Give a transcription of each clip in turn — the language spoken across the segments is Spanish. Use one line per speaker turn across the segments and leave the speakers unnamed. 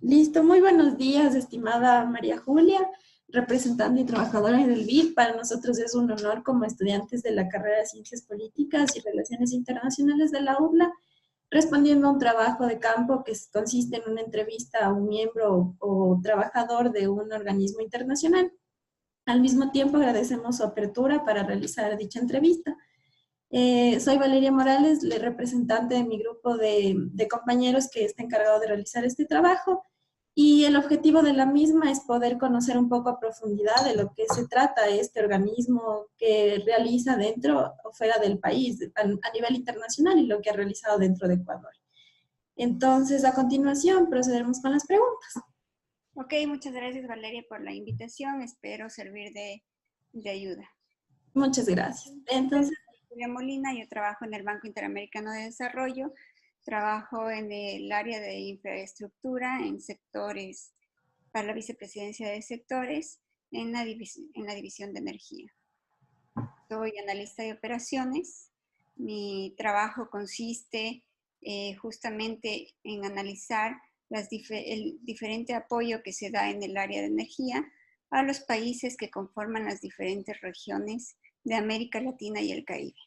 Listo, muy buenos días, estimada María Julia, representante y trabajadora del BID. Para nosotros es un honor como estudiantes de la carrera de Ciencias Políticas y Relaciones Internacionales de la UDLA, respondiendo a un trabajo de campo que consiste en una entrevista a un miembro o trabajador de un organismo internacional. Al mismo tiempo, agradecemos su apertura para realizar dicha entrevista. Soy Valeria Morales, la representante de mi grupo de compañeros que está encargado de realizar este trabajo, y el objetivo de la misma es poder conocer un poco a profundidad de lo que se trata este organismo que realiza dentro o fuera del país, a nivel internacional, y lo que ha realizado dentro de Ecuador. Entonces, a continuación, procederemos con las preguntas.
Ok, muchas gracias Valeria por la invitación. Espero servir de ayuda.
Muchas gracias. Entonces,
Julia Molina, yo trabajo en el Banco Interamericano de Desarrollo. Trabajo en el área de infraestructura, en sectores, para la vicepresidencia de sectores, en la división de energía. Soy analista de operaciones. Mi trabajo consiste justamente en analizar el diferente apoyo que se da en el área de energía a los países que conforman las diferentes regiones de América Latina y el Caribe.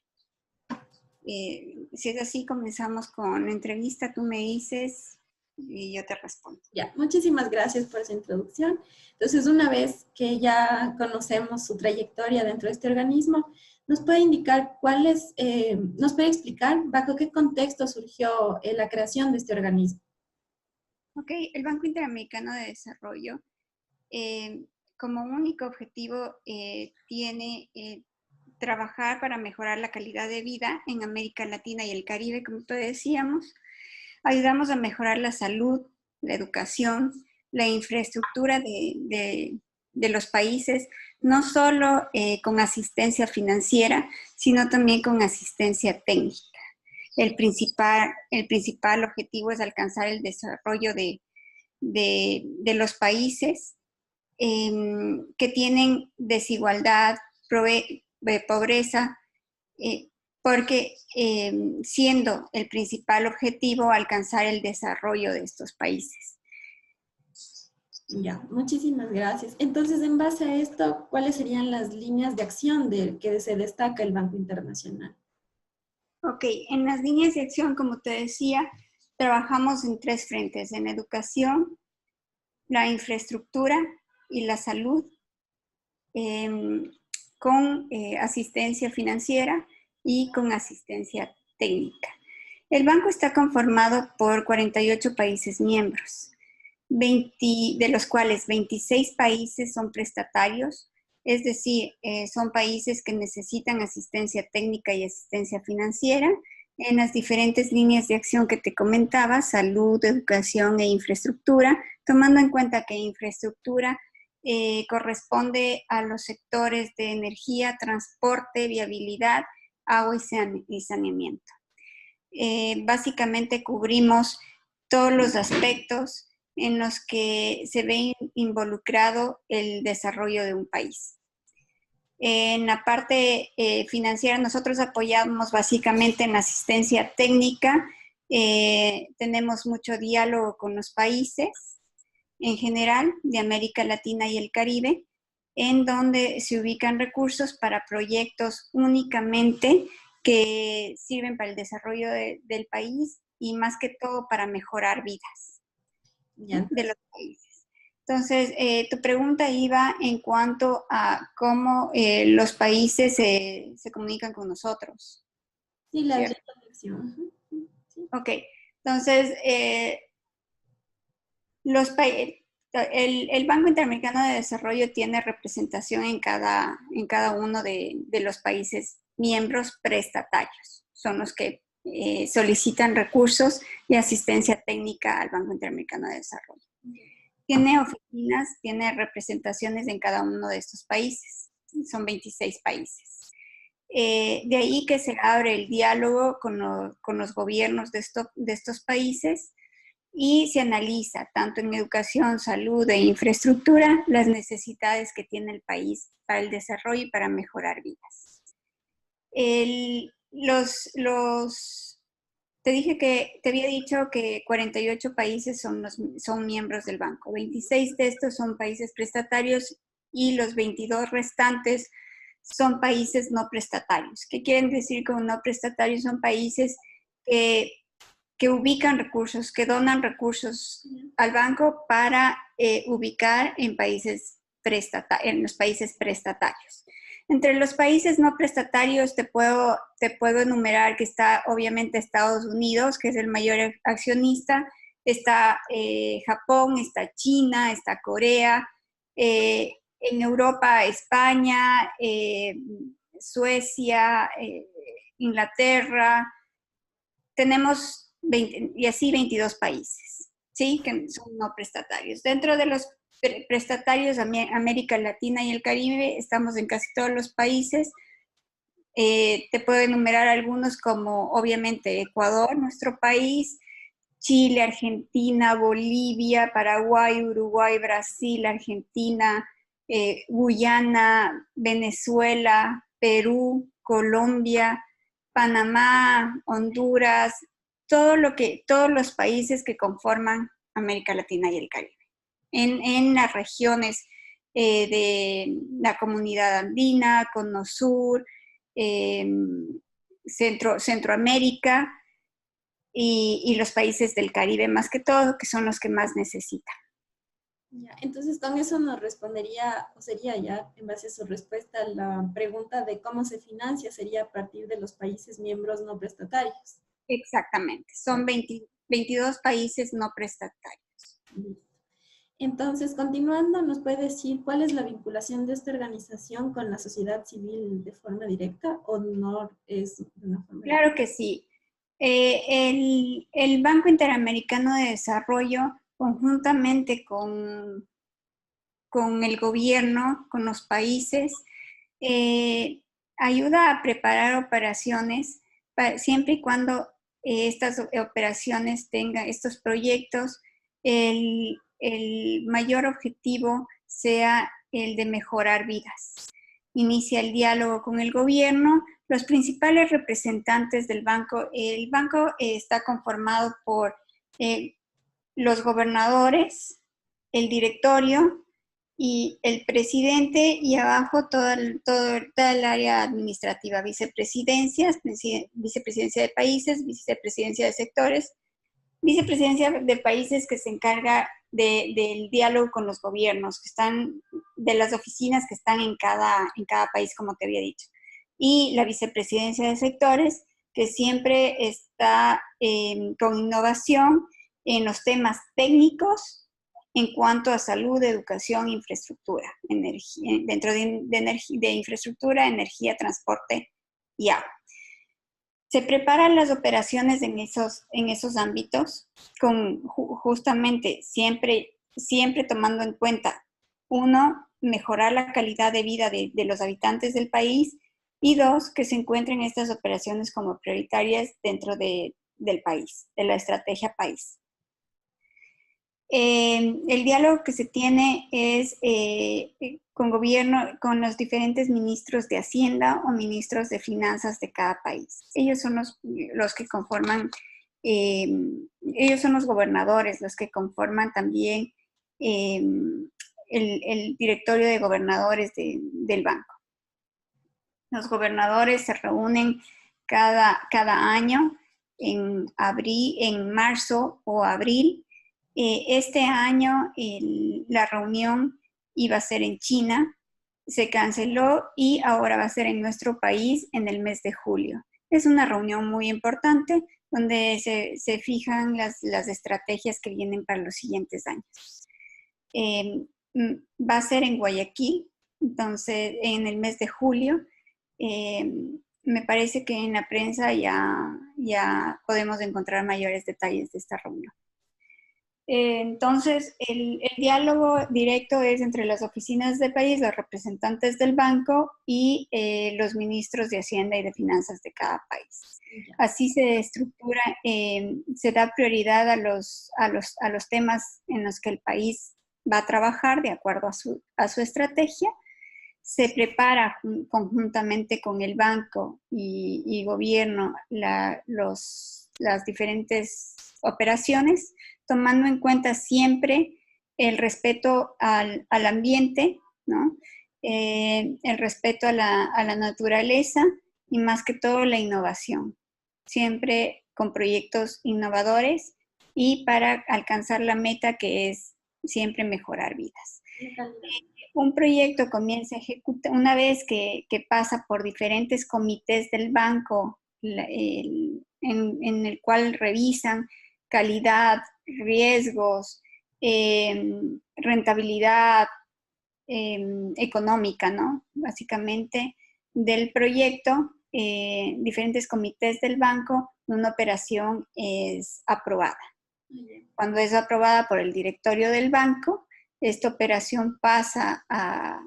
Si es así, comenzamos con la entrevista. Tú me dices y yo te respondo.
Ya, muchísimas gracias por esa introducción. Entonces, una vez que ya conocemos su trayectoria dentro de este organismo, ¿nos puede indicar nos puede explicar bajo qué contexto surgió la creación de este organismo?
Ok, el Banco Interamericano de Desarrollo, como único objetivo, tiene trabajar para mejorar la calidad de vida en América Latina y el Caribe, como te decíamos. Ayudamos a mejorar la salud, la educación, la infraestructura de los países, no solo con asistencia financiera, sino también con asistencia técnica. El principal objetivo es alcanzar el desarrollo de los países que tienen desigualdad, pobreza, porque siendo el principal objetivo alcanzar el desarrollo de estos países.
Ya, muchísimas gracias. Entonces, en base a esto, ¿cuáles serían las líneas de acción de que se destaca el Banco Internacional?
Ok, en las líneas de acción, como te decía, trabajamos en 3 frentes: en educación, la infraestructura y la salud, con asistencia financiera y con asistencia técnica. El banco está conformado por 48 países miembros, de los cuales 26 países son prestatarios, es decir, son países que necesitan asistencia técnica y asistencia financiera en las diferentes líneas de acción que te comentaba: salud, educación e infraestructura, tomando en cuenta que infraestructura corresponde a los sectores de energía, transporte, viabilidad, agua y saneamiento. Básicamente cubrimos todos los aspectos en los que se ve involucrado el desarrollo de un país. En la parte financiera, nosotros apoyamos básicamente en la asistencia técnica. Tenemos mucho diálogo con los países en general de América Latina y el Caribe, en donde se ubican recursos para proyectos únicamente que sirven para el desarrollo del país y más que todo para mejorar vidas de los países. Entonces, tu pregunta iba en cuanto a cómo los países se comunican con nosotros.
Sí, la dirección. Sí.
Ok, entonces, el Banco Interamericano de Desarrollo tiene representación en cada uno de los países miembros prestatarios. Son los que solicitan recursos y asistencia técnica al Banco Interamericano de Desarrollo. Tiene oficinas, tiene representaciones en cada uno de estos países. Son 26 países. De ahí que se abre el diálogo con los gobiernos de estos países y se analiza tanto en educación, salud e infraestructura las necesidades que tiene el país para el desarrollo y para mejorar vidas. te dije que te había dicho que 48 países son miembros del banco. 26 de estos son países prestatarios y los 22 restantes son países no prestatarios. ¿Qué quieren decir con no prestatarios? Son países que ubican recursos, que donan recursos al banco para ubicar en los países prestatarios. Entre los países no prestatarios te puedo enumerar que está obviamente Estados Unidos, que es el mayor accionista, está Japón, está China, está Corea, en Europa España, Suecia, Inglaterra, tenemos 22 países, ¿sí? Que son no prestatarios. Dentro de los prestatarios, América Latina y el Caribe, estamos en casi todos los países. Te puedo enumerar algunos como, obviamente, Ecuador, nuestro país, Chile, Argentina, Bolivia, Paraguay, Uruguay, Brasil, Argentina, Guyana, Venezuela, Perú, Colombia, Panamá, Honduras, todos los países que conforman América Latina y el Caribe. En las regiones de la Comunidad Andina, Cono Sur, Centroamérica y los países del Caribe más que todo, que son los que más necesitan.
Ya, entonces con eso nos respondería, o sería ya en base a su respuesta, la pregunta de cómo se financia sería a partir de los países miembros no prestatarios.
Exactamente, son 22 países no prestatarios.
Entonces, continuando, ¿nos puede decir cuál es la vinculación de esta organización con la sociedad civil de forma directa o no es de una forma directa?
Claro que sí. El Banco Interamericano de Desarrollo, conjuntamente con el gobierno, con los países, ayuda a preparar operaciones siempre y cuando estas operaciones tengan estos proyectos, el mayor objetivo sea el de mejorar vidas. Inicia el diálogo con el gobierno. Los principales representantes del banco, el banco está conformado por los gobernadores, el directorio y el presidente, y abajo toda el área administrativa, vicepresidencias, vicepresidencia de países, vicepresidencia de sectores, vicepresidencia de países que se encarga del diálogo con los gobiernos, que están, de las oficinas que están en cada país, como te había dicho. Y la vicepresidencia de sectores, que siempre está con innovación en los temas técnicos en cuanto a salud, educación, infraestructura, energía, dentro de infraestructura, energía, transporte y agua. Se preparan las operaciones en esos ámbitos, justamente siempre tomando en cuenta, uno, mejorar la calidad de vida de los habitantes del país, y dos, que se encuentren estas operaciones como prioritarias dentro del país, de la estrategia país. El diálogo que se tiene es con los diferentes ministros de Hacienda o ministros de Finanzas de cada país. Ellos son los que conforman, ellos son los gobernadores, los que conforman también el directorio de gobernadores del banco. Los gobernadores se reúnen cada año en marzo o abril. Este año la reunión iba a ser en China, se canceló y ahora va a ser en nuestro país en el mes de julio. Es una reunión muy importante donde se fijan las estrategias que vienen para los siguientes años. Va a ser en Guayaquil, entonces en el mes de julio. Me parece que en la prensa ya podemos encontrar mayores detalles de esta reunión. Entonces, el diálogo directo es entre las oficinas del país, los representantes del banco y los ministros de Hacienda y de Finanzas de cada país. Así se estructura, se da prioridad a los temas en los que el país va a trabajar de acuerdo a su estrategia. se prepara conjuntamente con el banco y gobierno las diferentes operaciones, tomando en cuenta siempre el respeto al ambiente, ¿no? El respeto a la naturaleza y más que todo la innovación. Siempre con proyectos innovadores y para alcanzar la meta que es siempre mejorar vidas. Un proyecto comienza a ejecutar una vez que pasa por diferentes comités del banco en el cual revisan calidad, riesgos, rentabilidad económica, ¿no? Básicamente del proyecto, diferentes comités del banco, una operación es aprobada. Cuando es aprobada por el directorio del banco, esta operación pasa a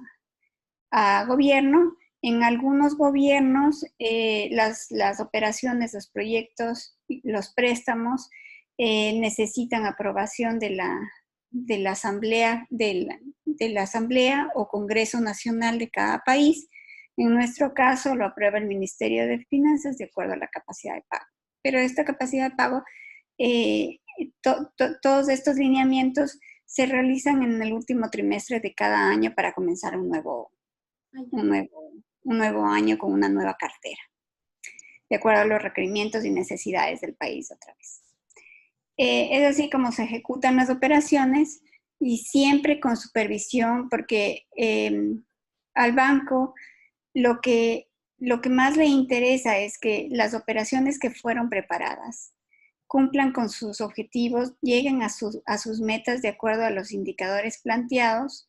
gobierno. En algunos gobiernos, las operaciones, los proyectos, los préstamos necesitan aprobación de la asamblea, de la asamblea o Congreso Nacional de cada país. En nuestro caso, lo aprueba el Ministerio de Finanzas de acuerdo a la capacidad de pago. Pero esta capacidad de pago, todos estos lineamientos se realizan en el último trimestre de cada año para comenzar un nuevo año con una nueva cartera, de acuerdo a los requerimientos y necesidades del país otra vez. Es así como se ejecutan las operaciones y siempre con supervisión, porque al banco lo que más le interesa es que las operaciones que fueron preparadas cumplan con sus objetivos, lleguen a sus metas de acuerdo a los indicadores planteados.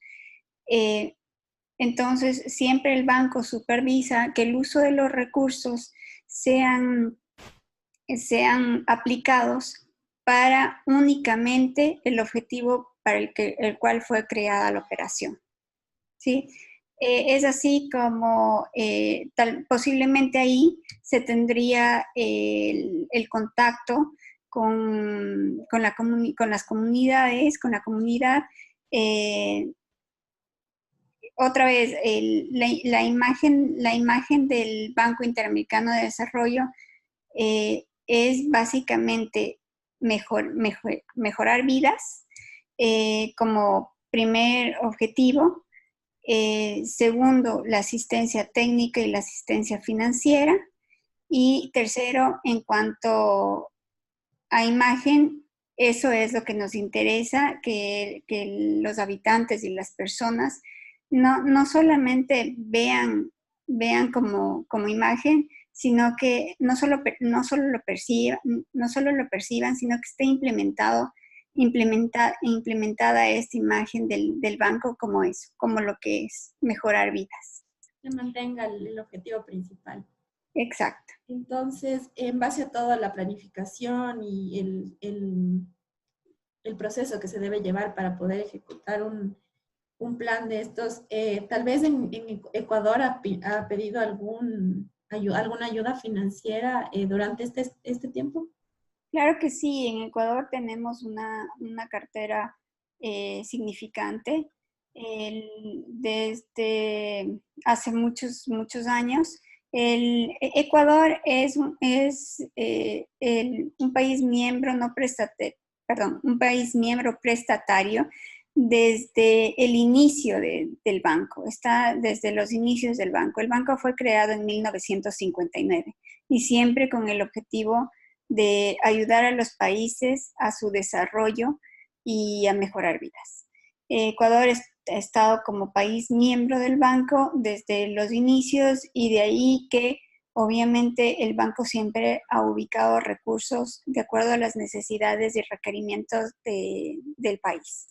Entonces, siempre el banco supervisa que el uso de los recursos sean aplicados para únicamente el objetivo para el cual fue creada la operación. ¿Sí? Es así como posiblemente ahí se tendría el contacto con las comunidades, con la comunidad. Otra vez, la imagen del Banco Interamericano de Desarrollo es básicamente mejorar vidas como primer objetivo. Segundo, la asistencia técnica y la asistencia financiera. Y tercero, en cuanto a imagen, eso es lo que nos interesa, que los habitantes y las personas no solamente vean como imagen, sino que no solo lo perciban, sino que esté implementada esta imagen del banco como eso, como lo que es mejorar vidas.
Que mantenga el objetivo principal.
Exacto.
Entonces, en base a toda la planificación y el proceso que se debe llevar para poder ejecutar un plan de estos, tal vez en Ecuador ha pedido alguna ayuda financiera durante este tiempo.
Claro que sí, en Ecuador tenemos una cartera significante. Desde hace muchos años, Ecuador es un país miembro un país miembro prestatario desde el inicio del banco, está desde los inicios del banco. El banco fue creado en 1959 y siempre con el objetivo de ayudar a los países a su desarrollo y a mejorar vidas. Ecuador ha estado como país miembro del banco desde los inicios y de ahí que obviamente el banco siempre ha ubicado recursos de acuerdo a las necesidades y requerimientos del país.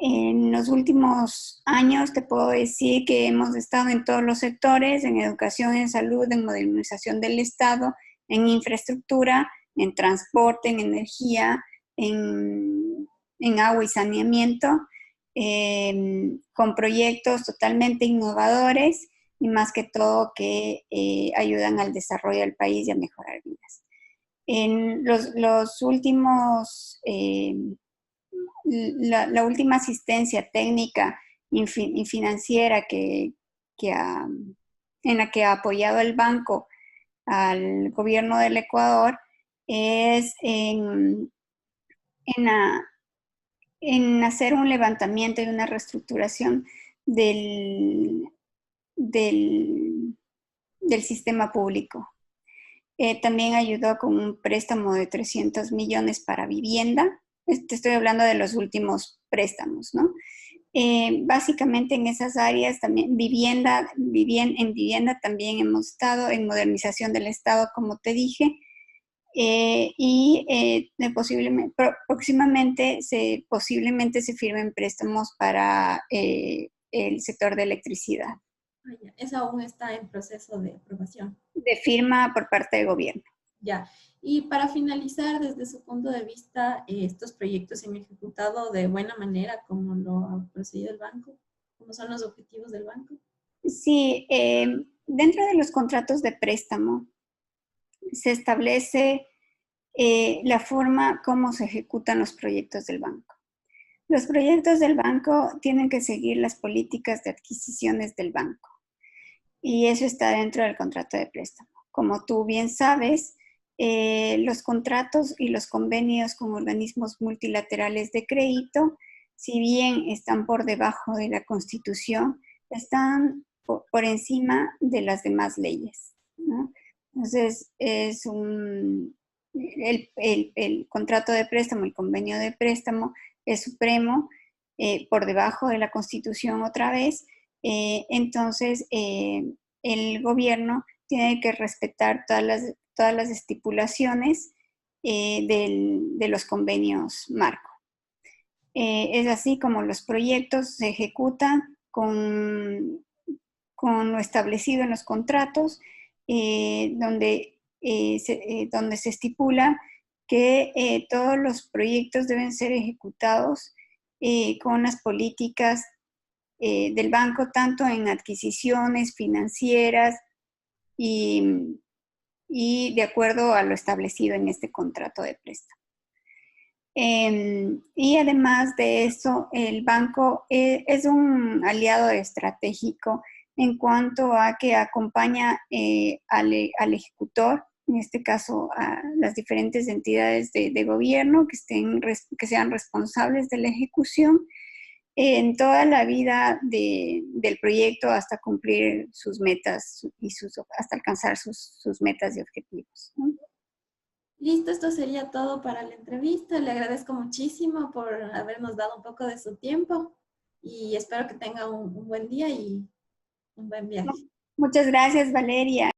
En los últimos años te puedo decir que hemos estado en todos los sectores, en educación, en salud, en modernización del Estado, en infraestructura, en transporte, en energía, en agua y saneamiento, con proyectos totalmente innovadores y más que todo que ayudan al desarrollo del país y a mejorar vidas. En los últimos, la última asistencia técnica y financiera que en la que ha apoyado el banco al gobierno del Ecuador es en hacer un levantamiento y una reestructuración del sistema público. También ayudó con un préstamo de 300 millones para vivienda. Te estoy hablando de los últimos préstamos, ¿no? Básicamente en esas áreas también, en vivienda también hemos estado, en modernización del Estado, como te dije, próximamente posiblemente se firmen préstamos para el sector de electricidad.
Eso aún está en proceso de aprobación.
De firma por parte del gobierno.
Ya. Y para finalizar, desde su punto de vista, ¿estos proyectos se han ejecutado de buena manera como lo ha procedido el banco? ¿Cómo son los objetivos del banco?
Sí, dentro de los contratos de préstamo se establece la forma como se ejecutan los proyectos del banco. Los proyectos del banco tienen que seguir las políticas de adquisiciones del banco y eso está dentro del contrato de préstamo. Como tú bien sabes, los contratos y los convenios con organismos multilaterales de crédito, si bien están por debajo de la Constitución, están por encima de las demás leyes, ¿no? Entonces, el contrato de préstamo, el convenio de préstamo es supremo, por debajo de la Constitución otra vez. Entonces, el gobierno tiene que respetar todas las estipulaciones de los convenios marco. Es así como los proyectos se ejecutan con lo establecido en los contratos, donde se estipula que todos los proyectos deben ser ejecutados con las políticas del banco, tanto en adquisiciones financieras y de acuerdo a lo establecido en este contrato de préstamo. Y además de eso, el banco es un aliado estratégico en cuanto a que acompaña al ejecutor, en este caso a las diferentes entidades de gobierno que sean responsables de la ejecución en toda la vida del proyecto hasta cumplir sus metas y hasta alcanzar sus metas y objetivos, ¿no?
Listo, esto sería todo para la entrevista. Le agradezco muchísimo por habernos dado un poco de su tiempo y espero que tenga un buen día y un buen viaje.
Muchas gracias, Valeria.